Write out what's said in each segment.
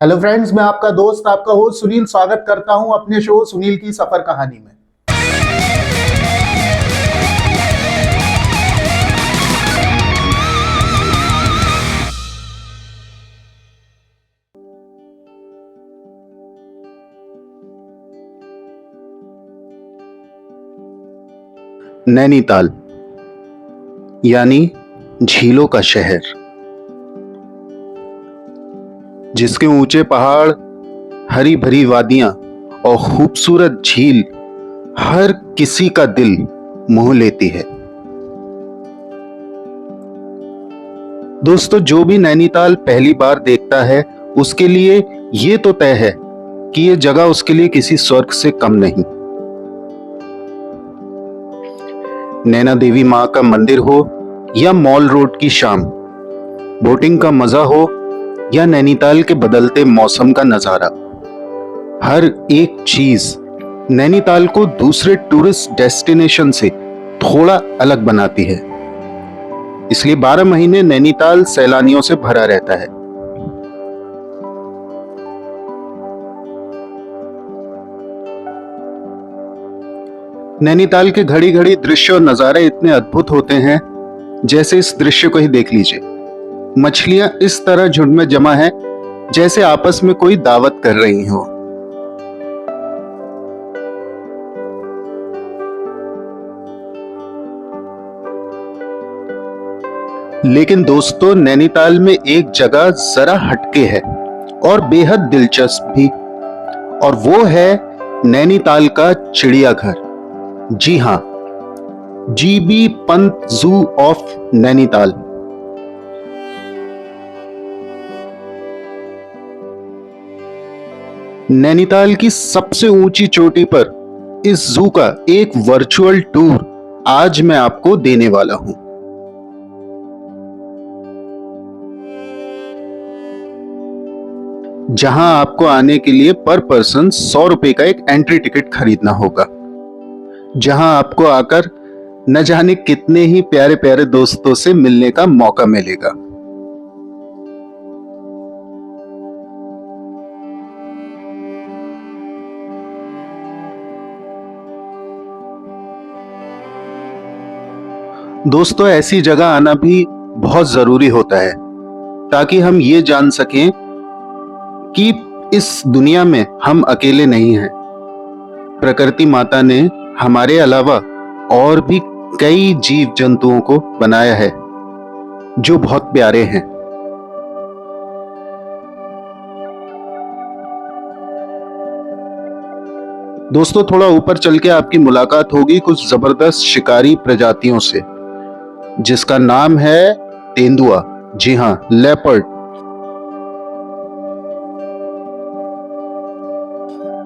Hello friends, मैं आपका दोस्त आपका होस्ट सुनील स्वागत करता हूं अपने शो सुनील की सफर कहानी में। नैनीताल यानी झीलों का शहर, जिसके ऊंचे पहाड़, हरी भरी वादियां और खूबसूरत झील हर किसी का दिल मोह लेती है। दोस्तों, जो भी नैनीताल पहली बार देखता है उसके लिए ये तो तय है कि ये जगह उसके लिए किसी स्वर्ग से कम नहीं। नैना देवी मां का मंदिर हो या मॉल रोड की शाम, बोटिंग का मजा हो या नैनीताल के बदलते मौसम का नजारा, हर एक चीज नैनीताल को दूसरे टूरिस्ट डेस्टिनेशन से थोड़ा अलग बनाती है। इसलिए 12 महीने नैनीताल सैलानियों से भरा रहता है। नैनीताल के घड़ी घड़ी दृश्य और नजारे इतने अद्भुत होते हैं, जैसे इस दृश्य को ही देख लीजिए। मछलियां इस तरह झुंड में जमा है जैसे आपस में कोई दावत कर रही हो। लेकिन दोस्तों, नैनीताल में एक जगह जरा हटके है और बेहद दिलचस्प भी, और वो है नैनीताल का चिड़ियाघर। जी हां, GB Pant zoo of Nainital. Nainital की सबसे ऊंची चोटी पर इस जू का एक वर्चुअल टूर आज मैं आपको देने वाला हूं। जहां आपको आने के लिए पर पर्सन 100 रुपए का एक एंट्री टिकट खरीदना होगा। जहां आपको आकर न जाने कितने ही प्यारे प्यारे दोस्तों से मिलने का मौका मिलेगा। दोस्तों, ऐसी जगह आना भी बहुत जरूरी होता है ताकि हम ये जान सकें कि इस दुनिया में हम अकेले नहीं हैं। प्रकृति माता ने हमारे अलावा और भी कई जीव जंतुओं को बनाया है जो बहुत प्यारे हैं। दोस्तों, थोड़ा ऊपर चल के आपकी मुलाकात होगी कुछ जबरदस्त शिकारी प्रजातियों से, जिसका नाम है तेंदुआ। जी हां, लेपर्ड।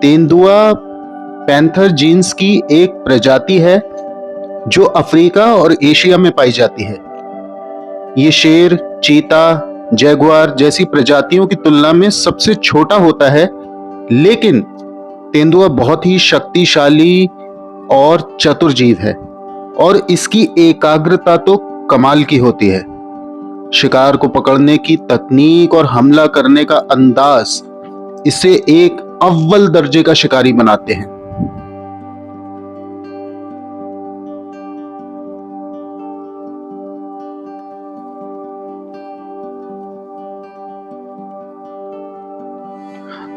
तेंदुआ पैंथर जीन्स की एक प्रजाति है जो अफ्रीका और एशिया में पाई जाती है। ये शेर, चीता, जैगुआर जैसी प्रजातियों की तुलना में सबसे छोटा होता है, लेकिन तेंदुआ बहुत ही शक्तिशाली और चतुर जीव है और इसकी एकाग्रता तो कमाल की होती है। शिकार को पकड़ने की तकनीक और हमला करने का अंदाज इसे एक अव्वल दर्जे का शिकारी बनाते हैं।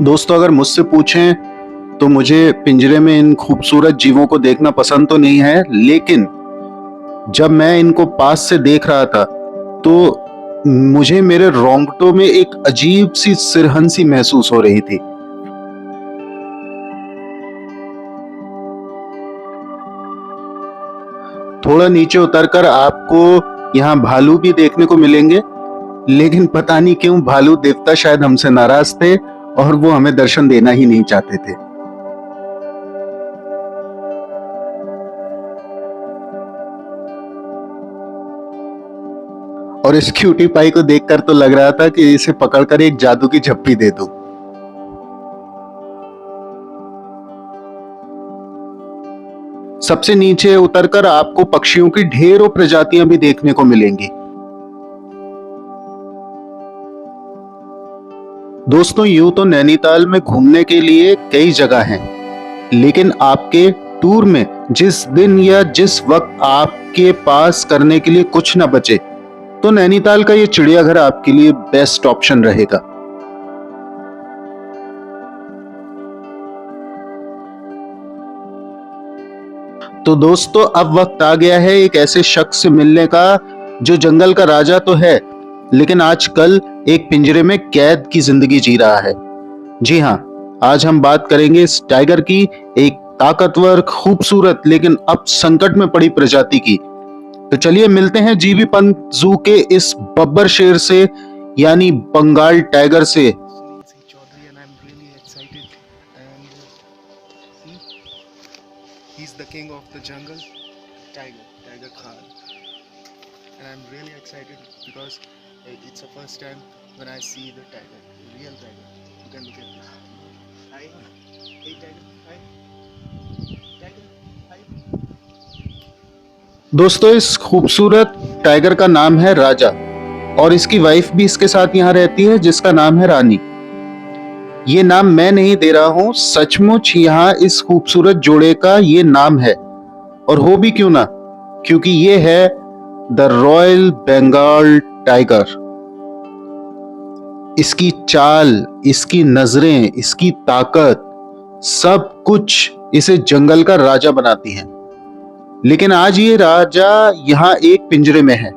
दोस्तों, अगर मुझसे पूछें तो मुझे पिंजरे में इन खूबसूरत जीवों को देखना पसंद तो नहीं है, लेकिन जब मैं इनको पास से देख रहा था तो मुझे मेरे रोंगटों में एक अजीब सी सिरहंसी महसूस हो रही थी। थोड़ा नीचे उतरकर आपको यहाँ भालू भी देखने को मिलेंगे, लेकिन पता नहीं क्यों भालू देवता शायद हमसे नाराज थे और वो हमें दर्शन देना ही नहीं चाहते थे। और इस क्यूटी पाई को देखकर तो लग रहा था कि इसे पकड़कर एक जादू की झप्पी दे दूं। सबसे नीचे उतरकर आपको पक्षियों की ढेरों प्रजातियां भी देखने को मिलेंगी। दोस्तों यूं तो नैनीताल में घूमने के लिए कई जगह हैं, लेकिन आपके टूर में जिस दिन या जिस वक्त आपके पास करने के लिए कुछ ना बचे, तो नैनीताल का ये चिड़ियाघर आपके लिए बेस्ट ऑप्शन रहेगा। तो दोस्तों अब वक्त आ गया है एक ऐसे शख्स से मिलने का जो जंगल का राजा तो है, लेकिन आजकल एक पिंजरे में कैद की जिंदगी जी रहा है। जी हाँ, आज हम बात करेंगे इस टाइगर की, एक ताकतवर, खूबसूरत लेकिन अब संकट में पड़ी प्रजाति की। तो चलिए मिलते हैं जीबी पंत जू के इस बब्बर शेर से, यानी बंगाल टाइगर से। Chaudhary, and I'm really excited. And see, he's the king of the jungle, Tiger Khan. And I'm really excited because it's the first time when I see the tiger, the real tiger. You can look at this. Hi, hey tiger, hi, tiger, hi. दोस्तों इस खूबसूरत tiger का नाम है राजा, और इसकी wife भी इसके साथ यहाँ रहती है जिसका नाम है रानी। ये नाम मैं नहीं दे रहा हूं, सचमुच यहाँ इस खूबसूरत जोड़े का ये नाम है। और हो भी क्यों ना, क्योंकि ये है द रॉयल बंगाल टाइगर। इसकी चाल, इसकी नजरें, इसकी ताकत, सब कुछ इसे जंगल का राजा बनाती हैं। लेकिन आज ये राजा यहाँ एक पिंजरे में है।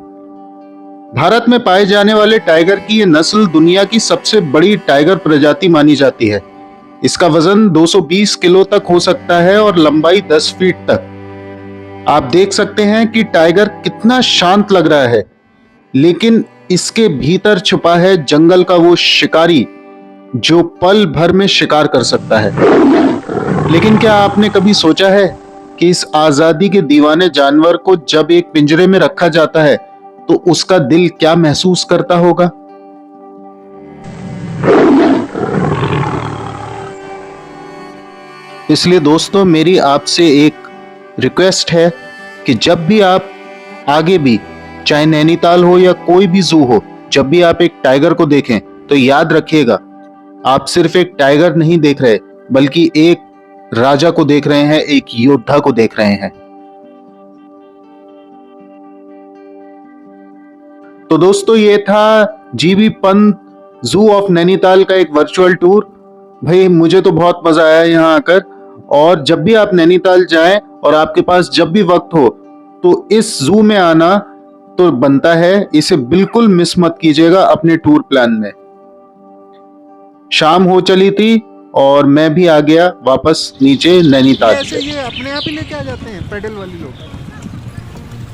भारत में पाए जाने वाले टाइगर की ये नस्ल दुनिया की सबसे बड़ी टाइगर प्रजाति मानी जाती है। इसका वजन 220 किलो तक हो सकता है और लंबाई 10 फीट तक। आप देख सकते हैं कि टाइगर कितना शांत लग रहा है, लेकिन इसके भीतर छुपा है जंगल का वो शिकारी जो पल भर में शिकार कर सकता है। लेकिन क्या आपने कभी सोचा है कि इस आजादी के दीवाने जानवर को जब एक पिंजरे में रखा जाता है तो उसका दिल क्या महसूस करता होगा? इसलिए दोस्तों मेरी आपसे एक रिक्वेस्ट है कि जब भी आप आगे भी, चाहे नैनीताल हो या कोई भी जू हो, जब भी आप एक टाइगर को देखें तो याद रखिएगा, आप सिर्फ एक टाइगर नहीं देख रहे, बल्कि एक राजा को देख रहे हैं, एक योद्धा को देख रहे हैं। तो दोस्तों ये था GB Pant zoo of Nainital का एक वर्चुअल टूर। भाई मुझे तो बहुत मजा आया यहाँ आकर, और जब भी आप नैनीताल जाएं और आपके पास जब भी वक्त हो तो इस जू में आना तो बनता है, इसे बिल्कुल मिस मत कीजिएगा अपने टूर प्लान में। शाम हो चली थी और मैं भी आ गया वापस नीचे नैनीताल। ऐसे ये अपने आप ही लेके आ जाते हैं पैडल वाले लोग,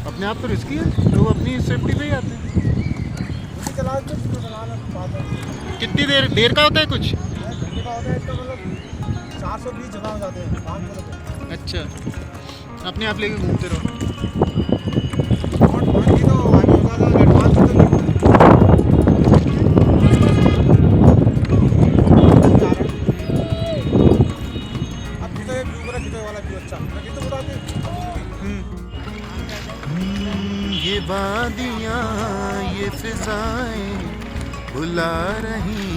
अपने आप तो रिस्की है, लोग अपनी सेफ्टी पे ही आते हैं। कितनी देर का होता है कुछ? घंटे का होता है इसका, मतलब 420 जगह हो जाते हैं 5 किलोमीटर। अच्छा, अपने आप लेके घूमते रहो। ये वादियाँ, ये फिजाएं बुला रही